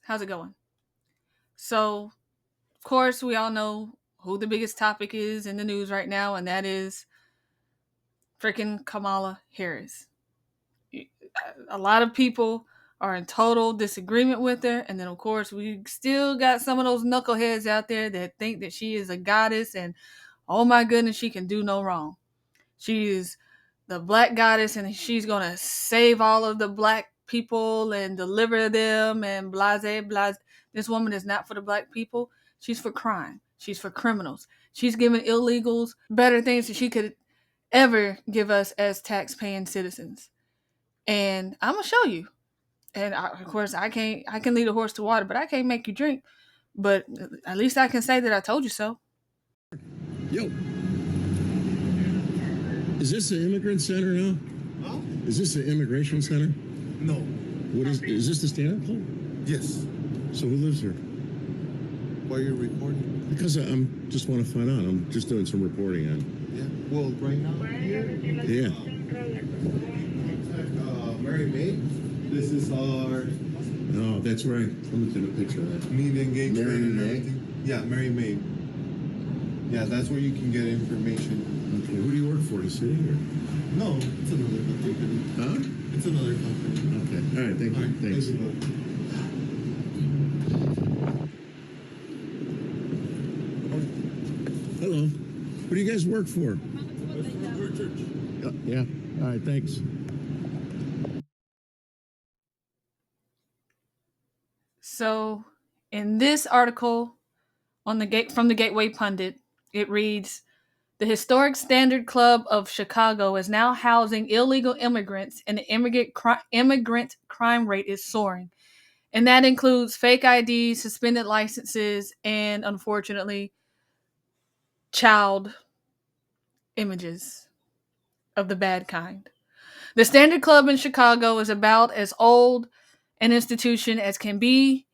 How's it going? So, of course, we all know who the biggest topic is in the news right now, and that is freaking Kamala Harris. A lot of people are in total disagreement with her, and then, of course, we still got some of those knuckleheads out there that think that she is a goddess and, oh my goodness, she can do no wrong. She is the black goddess and she's going to save all of the black people and deliver them and blase, blase. This woman is not for the black people. She's for crime. She's for criminals. She's giving illegals better things than she could ever give us as tax-paying citizens. And I'm going to show you. And of course, I can lead a horse to water, but I can't make you drink. But at least I can say that I told you so. Yo, is this the immigrant center now? Huh? Is this the immigration center? No. What is this the stand-up club? Yes. So who lives here? Why are you recording? Because I'm just want to find out. I'm just doing some reporting on. Yeah. Well, right now here. Yeah. Mary May. This is our Oh, that's right. Let me take a picture of that. meet and engagement Mary and May? everything. Yeah, Mary May. Yeah, that's where you can get information. Okay. Who do you work for? The city or? No, it's another company. Huh? It's another company. Okay. All right. Thank you. All right, Thanks. thank you. Hello. Who do you guys work for? Yeah. All right. Thanks. So, in this article on from the Gateway Pundit, it reads, "The historic Standard Club of Chicago is now housing illegal immigrants, and the immigrant crime rate is soaring. And that includes fake IDs, suspended licenses, and unfortunately, child images of the bad kind. The Standard Club in Chicago is about as old an institution as can be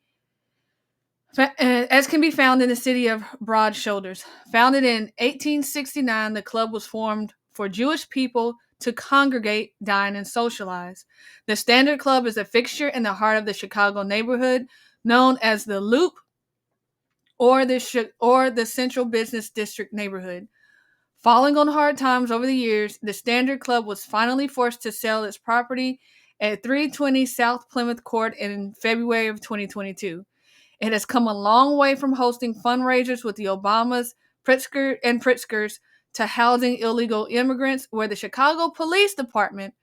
found in the city of Broad Shoulders. Founded in 1869, the club was formed for Jewish people to congregate, dine, and socialize. The Standard Club is a fixture in the heart of the Chicago neighborhood, known as the Loop or the Central Business District neighborhood. Falling on hard times over the years, the Standard Club was finally forced to sell its property at 320 South Plymouth Court in February of 2022. It has come a long way from hosting fundraisers with the Obamas, Pritzkers to housing illegal immigrants, where the Chicago Police Department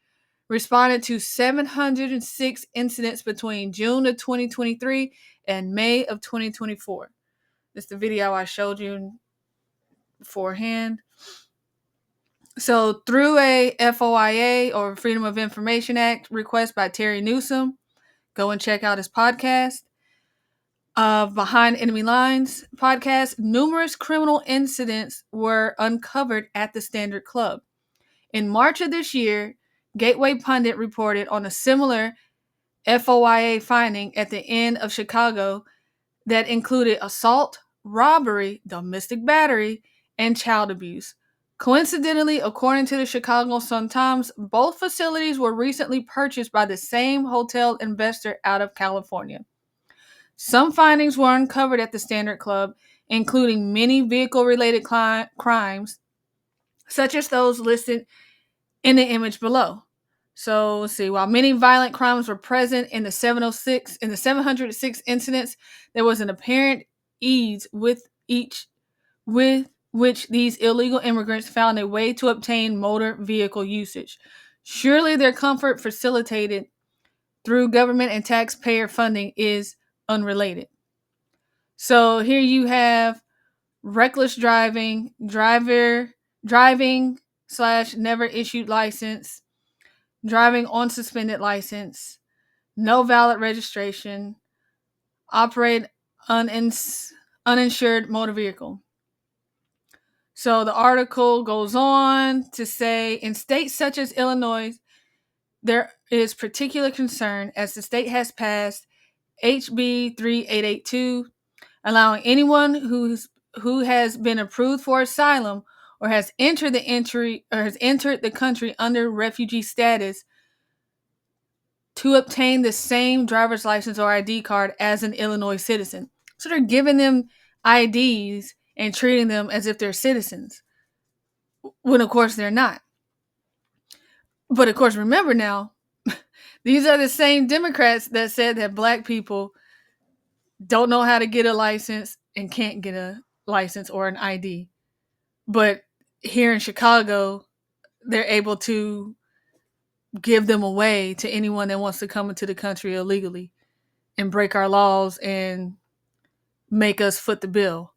responded to 706 incidents between June of 2023 and May of 2024. This is the video I showed you beforehand. So through a FOIA or Freedom of Information Act request by Terry Newsom, go and check out his podcast. Behind Enemy Lines podcast, numerous criminal incidents were uncovered at the Standard Club. In March of this year, Gateway Pundit reported on a similar FOIA finding at the end of Chicago that included assault, robbery, domestic battery, and child abuse. Coincidentally, according to the Chicago Sun-Times, both facilities were recently purchased by the same hotel investor out of California. Some findings were uncovered at the Standard Club, including many vehicle-related crimes, such as those listed in the image below. So let's see. While many violent crimes were present in the 706 incidents, there was an apparent ease with which these illegal immigrants found a way to obtain motor vehicle usage. Surely their comfort facilitated through government and taxpayer funding is unrelated. So here you have reckless driving / never issued license, driving on suspended license, no valid registration, operate uninsured motor vehicle. So the article goes on to say, in states such as Illinois, there is particular concern as the state has passed HB 3882, allowing anyone who has been approved for asylum or has entered the country under refugee status to obtain the same driver's license or ID card as an Illinois citizen. So they're giving them IDs and treating them as if they're citizens, when of course they're not. But of course, remember now, these are the same Democrats that said that black people don't know how to get a license and can't get a license or an ID. But here in Chicago, they're able to give them away to anyone that wants to come into the country illegally and break our laws and make us foot the bill.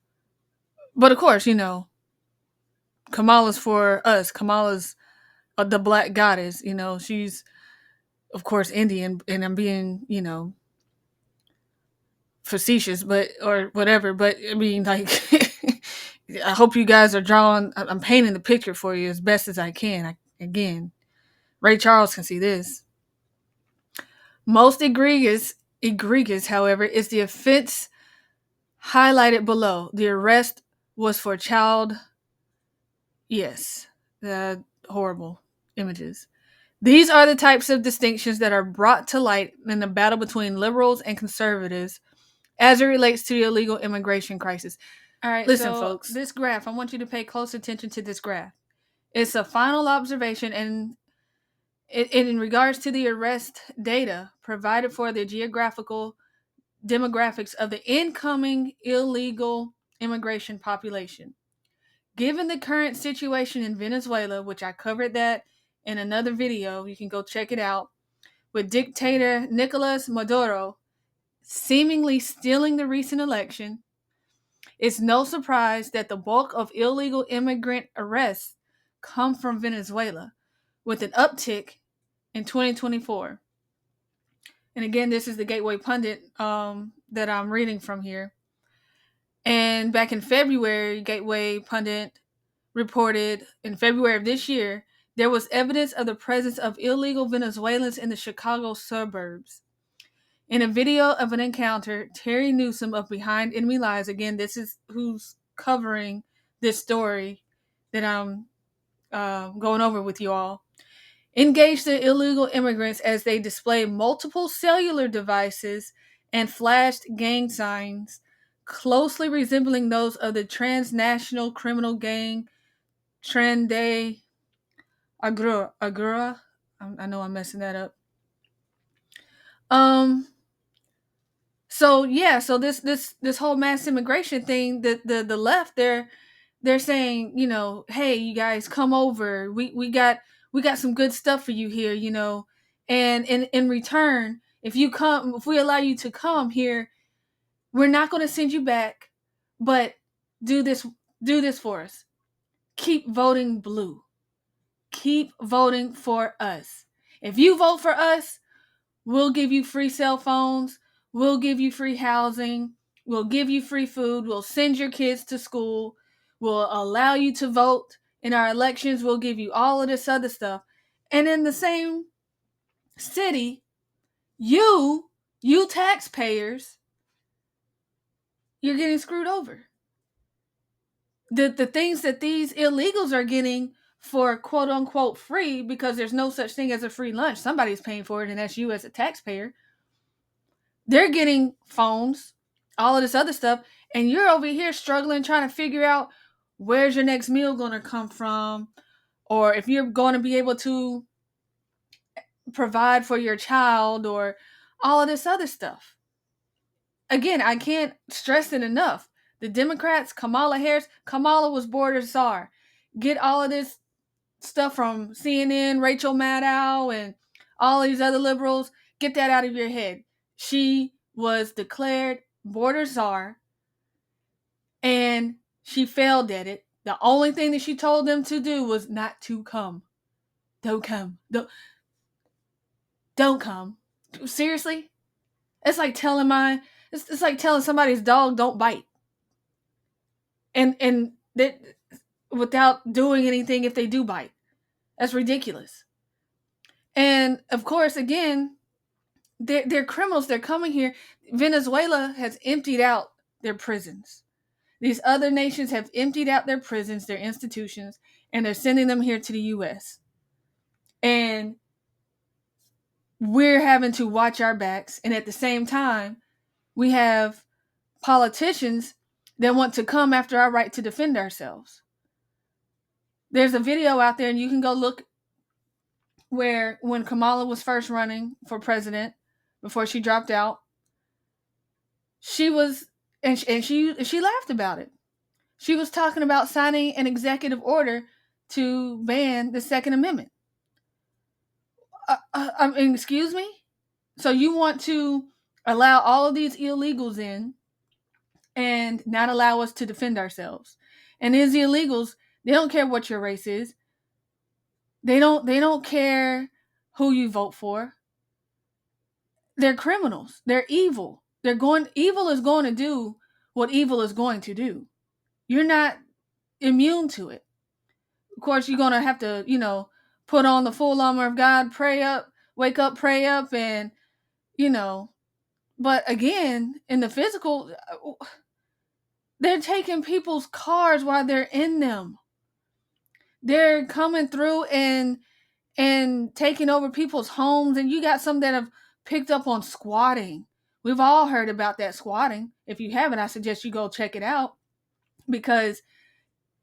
But of course, you know, Kamala's for us. Kamala's the black goddess. You know, she's, of course, Indian, and I'm being, you know, facetious, but, or whatever. But I mean, like, I hope you guys are drawing, I'm painting the picture for you as best as I can. Again, Ray Charles can see this. Most egregious, however, is the offense highlighted below. The arrest was for child. Yes, the horrible images. These are the types of distinctions that are brought to light in the battle between liberals and conservatives as it relates to the illegal immigration crisis. All right, listen, folks. This graph, I want you to pay close attention to this graph. It's a final observation, and in regards to the arrest data provided for the geographical demographics of the incoming illegal immigration population. Given the current situation in Venezuela, which I covered that in another video, you can go check it out, with dictator Nicolas Maduro seemingly stealing the recent election, it's no surprise that the bulk of illegal immigrant arrests come from Venezuela, with an uptick in 2024. And again, this is the Gateway Pundit that I'm reading from here. And back in February, Gateway Pundit reported in February of this year, there was evidence of the presence of illegal Venezuelans in the Chicago suburbs. In a video of an encounter, Terry Newsom of Behind Enemy Lines, again, this is who's covering this story that I'm going over with you all, engaged the illegal immigrants as they displayed multiple cellular devices and flashed gang signs closely resembling those of the transnational criminal gang Tren de Agura. I know I'm messing that up. So yeah, so this whole mass immigration thing, the left, they're saying, you know, hey, you guys come over. We got some good stuff for you here, you know. And in return, if we allow you to come here, we're not going to send you back, but do this for us. Keep voting blue. Keep voting for us. If you vote for us, we'll give you free cell phones. We'll give you free housing. We'll give you free food. We'll send your kids to school. We'll allow you to vote in our elections. We'll give you all of this other stuff. And in the same city, you taxpayers, you're getting screwed over. The things that these illegals are getting for quote unquote free, because there's no such thing as a free lunch. Somebody's paying for it, and that's you as a taxpayer. They're getting phones, all of this other stuff, and you're over here struggling, trying to figure out where's your next meal going to come from, or if you're going to be able to provide for your child, or all of this other stuff. Again, I can't stress it enough. The Democrats, Kamala Harris, Kamala was border czar. Get all of this stuff from CNN, Rachel Maddow, and all these other liberals. Get that out of your head. She was declared border czar, and she failed at it. The only thing that she told them to do was not to come. Don't come. Don't come. Seriously? It's like telling it's like telling somebody's dog don't bite. And that without doing anything if they do bite. That's ridiculous. And of course, again, they're criminals. They're coming here. Venezuela has emptied out their prisons. These other nations have emptied out their prisons, their institutions, and they're sending them here to the U.S. And we're having to watch our backs. And at the same time, we have politicians that want to come after our right to defend ourselves. There's a video out there, and you can go look, where when Kamala was first running for president, before she dropped out, she was, and she laughed about it. She was talking about signing an executive order to ban the Second Amendment. Excuse me? So you want to allow all of these illegals in and not allow us to defend ourselves? And these illegals, they don't care what your race is. They don't care who you vote for. They're criminals. They're evil. Evil is going to do what evil is going to do. You're not immune to it. Of course, you're going to have to, put on the full armor of God, pray up, wake up, pray up, and, but again, in the physical, they're taking people's cars while they're in them. They're coming through and taking over people's homes, and you got some that have picked up on squatting. We've all heard about that squatting. If you haven't, I suggest you go check it out, because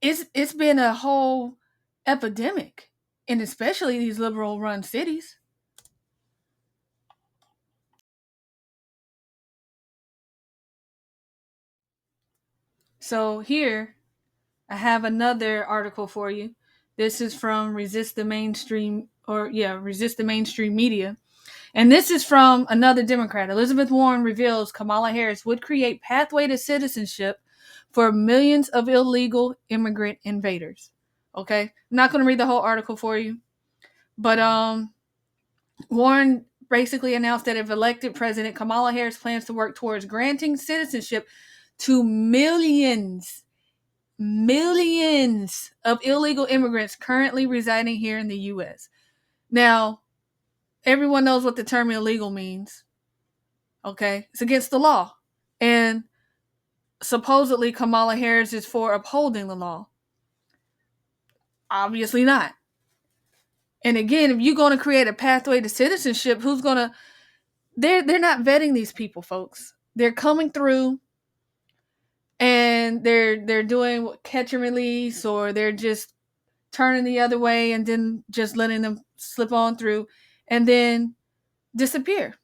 it's been a whole epidemic, and especially these liberal run cities. So here I have another article for you. This is from Resist the Mainstream Media. And this is from another Democrat. Elizabeth Warren reveals Kamala Harris would create pathway to citizenship for millions of illegal immigrant invaders. Okay? I'm not going to read the whole article for you. But Warren basically announced that if elected president, Kamala Harris plans to work towards granting citizenship to millions of illegal immigrants currently residing here in the U.S. Now, everyone knows what the term illegal means. Okay? It's against the law. And supposedly Kamala Harris is for upholding the law. Obviously not. And again, if you're going to create a pathway to citizenship, who's going to... They're not vetting these people, folks. They're coming through and they're doing catch and release, or they're just turning the other way and then just letting them slip on through and then disappear.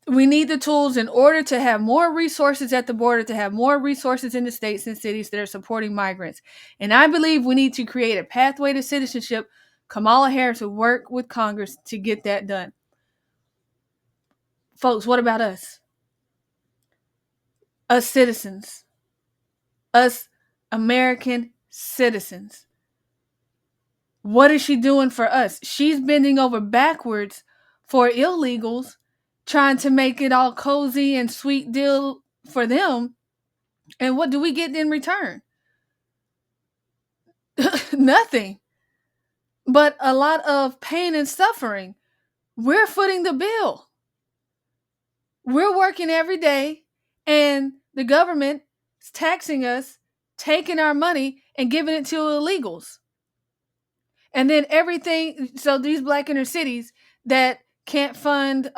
We need the tools in order to have more resources at the border, to have more resources in the states and cities that are supporting migrants. And I believe we need to create a pathway to citizenship. Kamala Harris will work with Congress to get that done. Folks, what about us? Us citizens. Us American citizens. What is she doing for us? She's bending over backwards for illegals, trying to make it all cozy and sweet deal for them. And what do we get in return? Nothing. But a lot of pain and suffering. We're footing the bill. We're working every day, and the government is taxing us, taking our money and giving it to illegals. And then everything, so these black inner cities that can't fund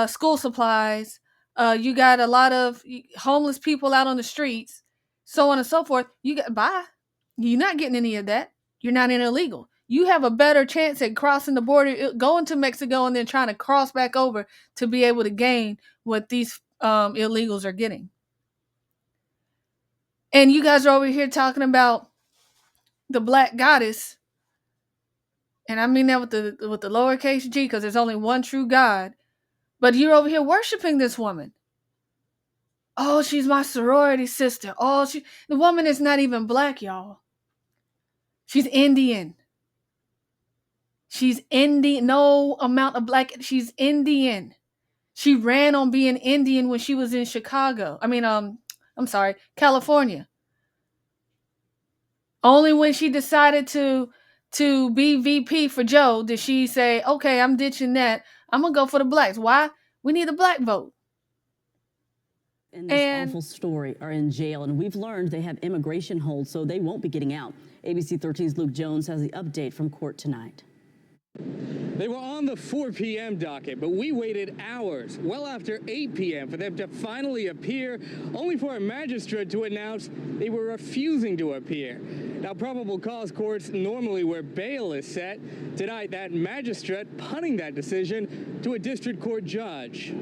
school supplies, you got a lot of homeless people out on the streets, so on and so forth. You're not getting any of that. You're not an illegal. You have a better chance at crossing the border, going to Mexico, and then trying to cross back over to be able to gain what these illegals are getting. And you guys are over here talking about the black goddess. And I mean that with the lowercase g, because there's only one true God. But you're over here worshiping this woman. Oh, she's my sorority sister. Oh, the woman is not even black, y'all. She's Indian. She's Indian. No amount of black. She's Indian. She ran on being Indian when she was in California. Only when she decided to be VP for Joe did she say, okay, I'm ditching that. I'm going to go for the blacks. Why? We need a black vote. In this awful story are in jail, and we've learned they have immigration holds, so they won't be getting out. ABC 13's Luke Jones has the update from court tonight. They were on the 4 p.m. docket, but we waited hours, well after 8 p.m., for them to finally appear, only for a magistrate to announce they were refusing to appear. Now, probable cause courts, normally where bail is set, tonight that magistrate punting that decision to a district court judge.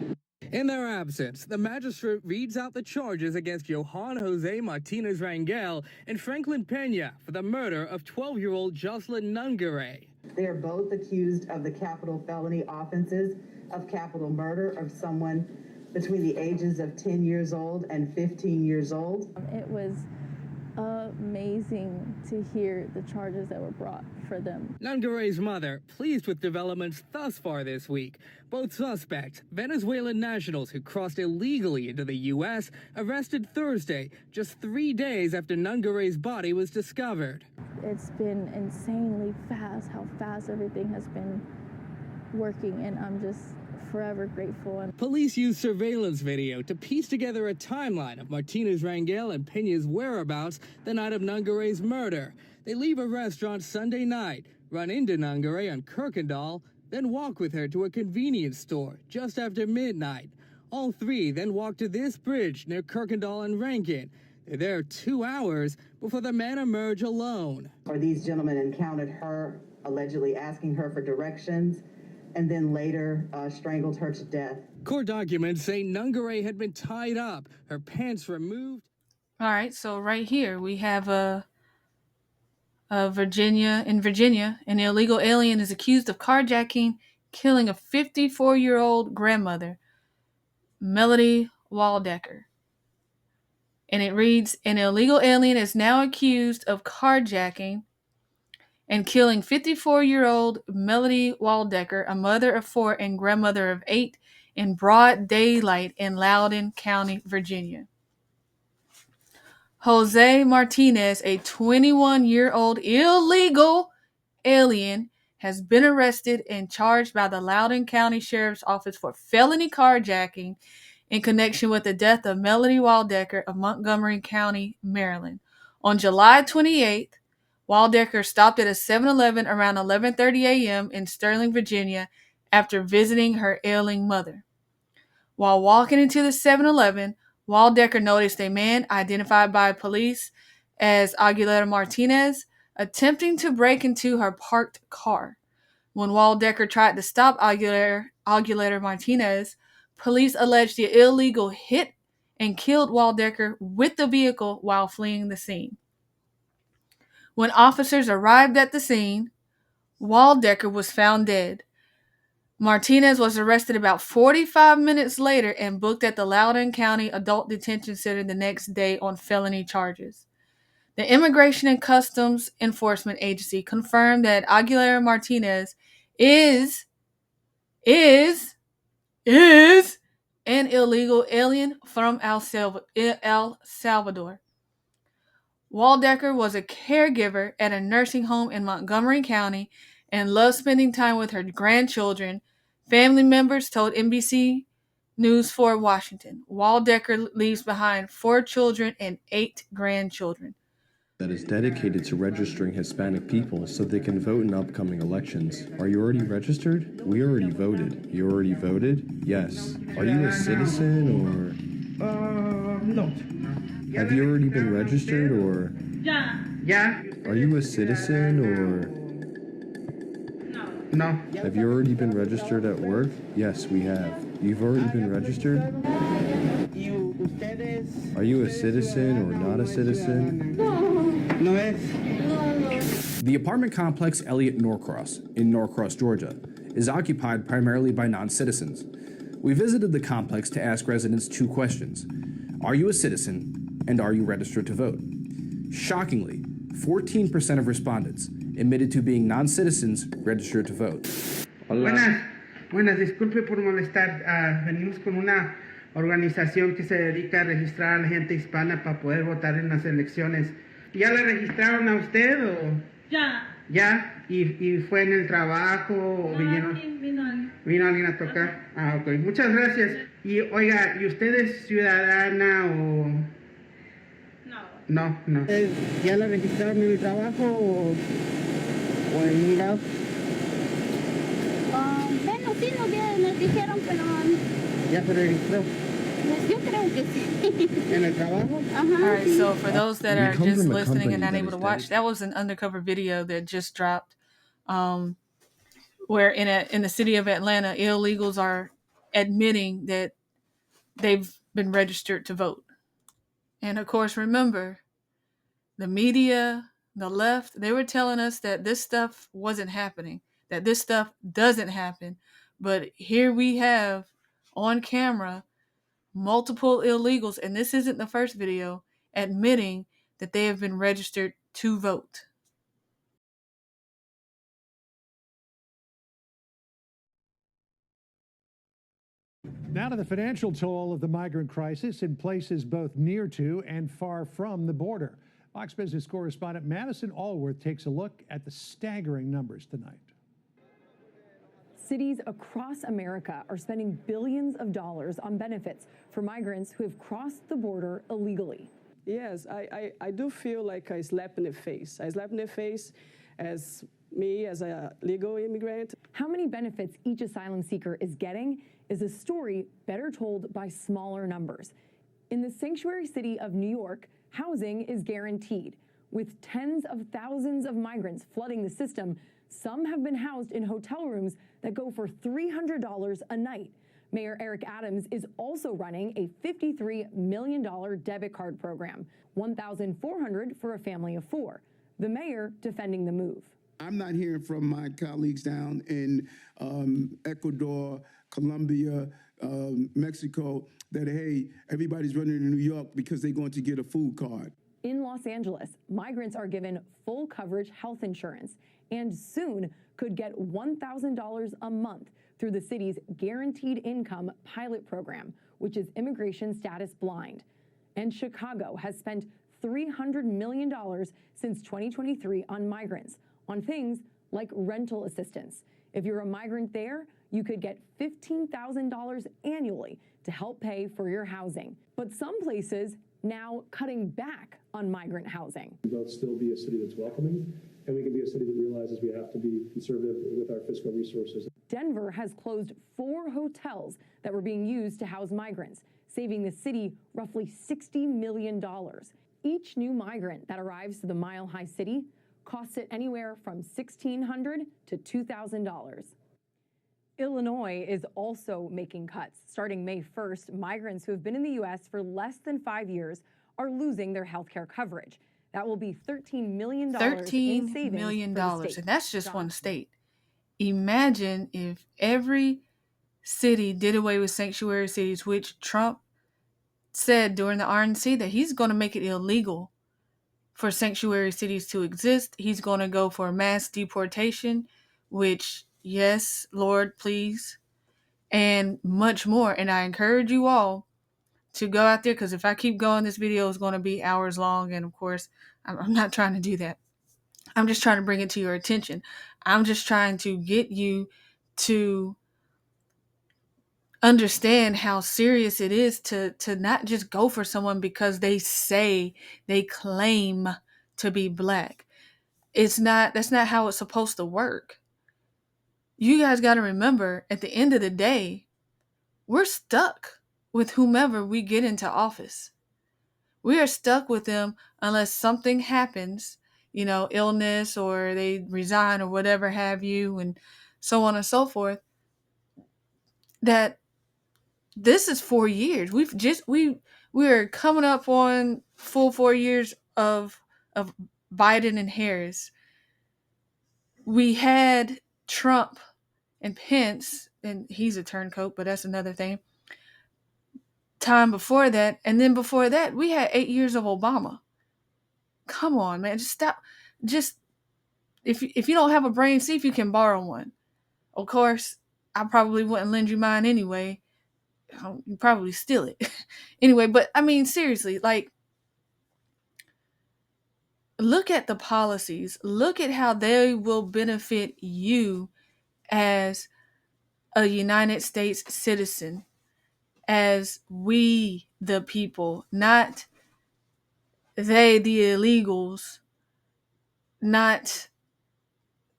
In their absence, the magistrate reads out the charges against Johan Jose Martinez Rangel and Franklin Pena for the murder of 12-year-old Jocelyn Nungaray. They are both accused of the capital felony offenses of capital murder of someone between the ages of 10 years old and 15 years old. It was amazing to hear the charges that were brought for them. Nungaray's mother, pleased with developments thus far this week. Both suspects, Venezuelan nationals who crossed illegally into the U.S., arrested Thursday, just 3 days after Nungaray's body was discovered. It's been insanely fast, how fast everything has been working, and I'm just forever grateful. Police used surveillance video to piece together a timeline of Martinez Rangel and Pena's whereabouts the night of Nungaray's murder. They leave a restaurant Sunday night, run into Nungaray on Kirkendall, then walk with her to a convenience store just after midnight. All three then walk to this bridge near Kirkendall and Rankin. They're there 2 hours before the men emerge alone. Or these gentlemen encountered her, allegedly asking her for directions, and then later strangled her to death. Court documents say Nungaray had been tied up, her pants removed. All right, so right here we have Virginia, an illegal alien is accused of carjacking, killing a 54-year-old grandmother, Melody Waldecker. And it reads, an illegal alien is now accused of carjacking and killing 54-year-old Melody Waldecker, a mother of 4 and grandmother of 8, in broad daylight in Loudoun County, Virginia. Jose Martinez, a 21-year-old illegal alien, has been arrested and charged by the Loudoun County Sheriff's Office for felony carjacking in connection with the death of Melody Waldecker of Montgomery County, Maryland. On July 28th, Waldecker stopped at a 7-Eleven around 11:30 a.m. in Sterling, Virginia, after visiting her ailing mother. While walking into the 7-Eleven, Waldecker noticed a man identified by police as Aguilera Martinez attempting to break into her parked car. When Waldecker tried to stop Aguilera Martinez, police alleged the illegal hit and killed Waldecker with the vehicle while fleeing the scene. When officers arrived at the scene, Waldecker was found dead. Martinez was arrested about 45 minutes later and booked at the Loudoun County Adult Detention Center the next day on felony charges. The Immigration and Customs Enforcement Agency confirmed that Aguilera Martinez is an illegal alien from El Salvador. Waldecker was a caregiver at a nursing home in Montgomery County and loved spending time with her grandchildren. Family members told NBC News 4 Washington. Waldecker leaves behind 4 children and 8 grandchildren. That is dedicated to registering Hispanic people so they can vote in upcoming elections. Are you already registered? We already voted. You already voted? Yes. Are you a citizen or? No. Have you already been registered or? Yeah. Are you a citizen or? No. Have you already been registered at work? Yes, we have. You've already been registered? Are you a citizen or not a citizen? No es. The apartment complex Elliott Norcross in Norcross, Georgia, is occupied primarily by non-citizens. We visited the complex to ask residents 2 questions. Are you a citizen, and are you registered to vote? Shockingly, 14% of respondents admitted to being non-citizens registered to vote. Buenas, disculpe por molestar. Venimos con una organización que se dedica a registrar a la gente hispana para poder votar en las elecciones. ¿Ya la registraron a usted o? Ya. ¿Y fue en el trabajo o vino alguien a tocar? Ok. Muchas gracias. Y oiga, ¿y usted es ciudadana o? No. ¿Ya la registraron en el trabajo o en el sí, nos dijeron, pero Ya se registró. yo creo que sí. ¿En el trabajo? All right, so for those that We are come just from a listening and company not that able is to watch, that was an undercover video that just dropped, where in the city of Atlanta, illegals are admitting that they've been registered to vote. And of course, remember, the media, the left, they were telling us that this stuff wasn't happening, that this stuff doesn't happen. But here we have on camera multiple illegals, and this isn't the first video, admitting that they have been registered to vote. Now to the financial toll of the migrant crisis in places both near to and far from the border. Fox Business correspondent Madison Allworth takes a look at the staggering numbers tonight. Cities across America are spending billions of dollars on benefits for migrants who have crossed the border illegally. Yes, I do feel like a slap in the face. A slap in the face as me, as a legal immigrant. How many benefits each asylum seeker is getting is a story better told by smaller numbers. In the sanctuary city of New York, housing is guaranteed. With tens of thousands of migrants flooding the system, some have been housed in hotel rooms that go for $300 a night. Mayor Eric Adams is also running a $53 million debit card program, $1,400 for a family of four. The mayor defending the move. I'm not hearing from my colleagues down in Ecuador, Colombia, Mexico, that, hey, everybody's running to New York because they're going to get a food card. In Los Angeles, migrants are given full coverage health insurance and soon could get $1,000 a month through the city's Guaranteed Income pilot program, which is immigration status blind. And Chicago has spent $300 million since 2023 on migrants, on things like rental assistance. If you're a migrant there, you could get $15,000 annually to help pay for your housing. But some places now cutting back on migrant housing. We both still be a city that's welcoming, and we can be a city that realizes we have to be conservative with our fiscal resources. Denver has closed 4 hotels that were being used to house migrants, saving the city roughly $60 million. Each new migrant that arrives to the Mile High City costs it anywhere from $1,600 to $2,000. Illinois is also making cuts. Starting May 1st, migrants who have been in the U.S. for less than 5 years are losing their health care coverage. That will be $13 million in savings $13 million, for the state. and that's just one state. Imagine if every city did away with sanctuary cities, which Trump said during the RNC that he's going to make it illegal for sanctuary cities to exist. He's going to go for mass deportation, which, yes, Lord, please, and much more. And I encourage you all to go out there, because if I keep going, this video is going to be hours long. And of course, I'm not trying to do that. I'm just trying to bring it to your attention. I'm just trying to get you to understand how serious it is to not just go for someone because they claim to be black. That's not how it's supposed to work. You guys got to remember, at the end of the day, we're stuck with whomever we get into office. We are stuck with them unless something happens, illness, or they resign or whatever have you, and so on and so forth. That this is 4 years. We're coming up on full 4 years of Biden and Harris. We had Trump and Pence, and he's a turncoat, but that's another thing. Time before that, and then before that, we had 8 years of Obama. Come on, man, just stop. Just if you don't have a brain, see if you can borrow one. Of course, I probably wouldn't lend you mine anyway. You probably steal it anyway. But I mean, seriously, like, look at the policies. Look at how they will benefit you as a United States citizen, as we the people, not they the illegals, not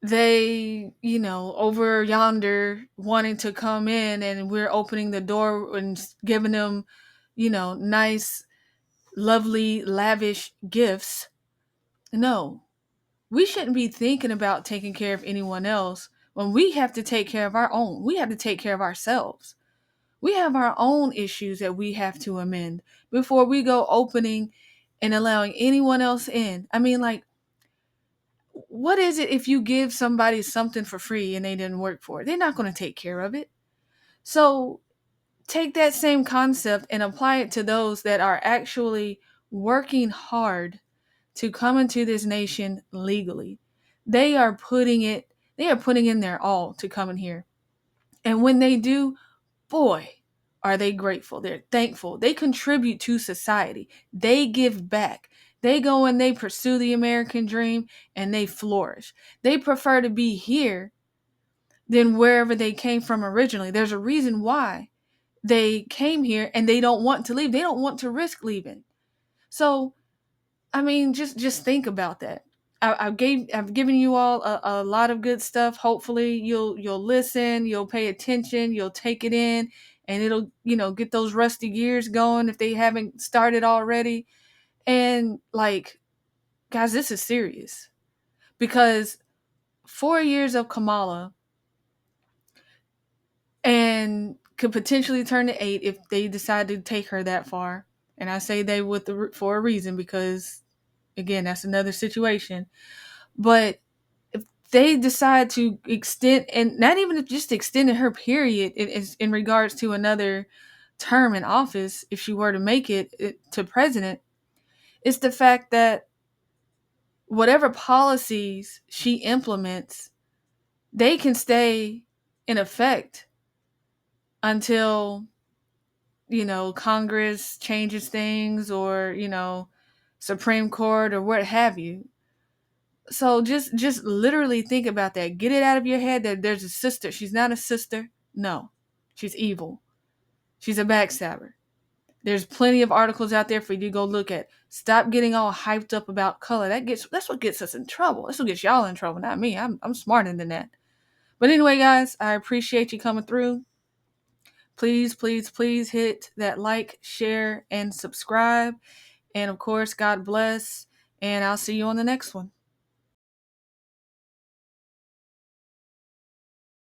they, over yonder wanting to come in and we're opening the door and giving them, nice, lovely, lavish gifts. No, we shouldn't be thinking about taking care of anyone else when we have to take care of our own. We have to take care of ourselves. We have our own issues that we have to amend before we go opening and allowing anyone else in. I mean, like, what is it if you give somebody something for free and they didn't work for it? They're not going to take care of it. So take that same concept and apply it to those that are actually working hard to come into this nation legally. They are putting in their all to come in here. And when they do, boy, are they grateful. They're thankful. They contribute to society. They give back. They go and they pursue the American dream and they flourish. They prefer to be here than wherever they came from originally. There's a reason why they came here and they don't want to leave. They don't want to risk leaving. So, I mean, just think about that. I've given you all a lot of good stuff. Hopefully you'll listen, you'll pay attention, you'll take it in, and it'll, get those rusty gears going if they haven't started already. And like, guys, this is serious because 4 years of Kamala and could potentially turn to 8 if they decide to take her that far. And I say they for a reason because, again, that's another situation. But if they decide to extend, and not even just extending her period in regards to another term in office, if she were to make it to president, it's the fact that whatever policies she implements, they can stay in effect until, Congress changes things or, Supreme Court or what have you. So just literally think about that. Get it out of your head that there's a sister. She's not a sister. No. She's evil. She's a backstabber. There's plenty of articles out there for you to go look at. Stop getting all hyped up about color. That's what gets us in trouble. That's what gets y'all in trouble, not me. I'm smarter than that. But anyway, guys, I appreciate you coming through. Please, please, please hit that like, share, and subscribe. And of course, God bless. And I'll see you on the next one.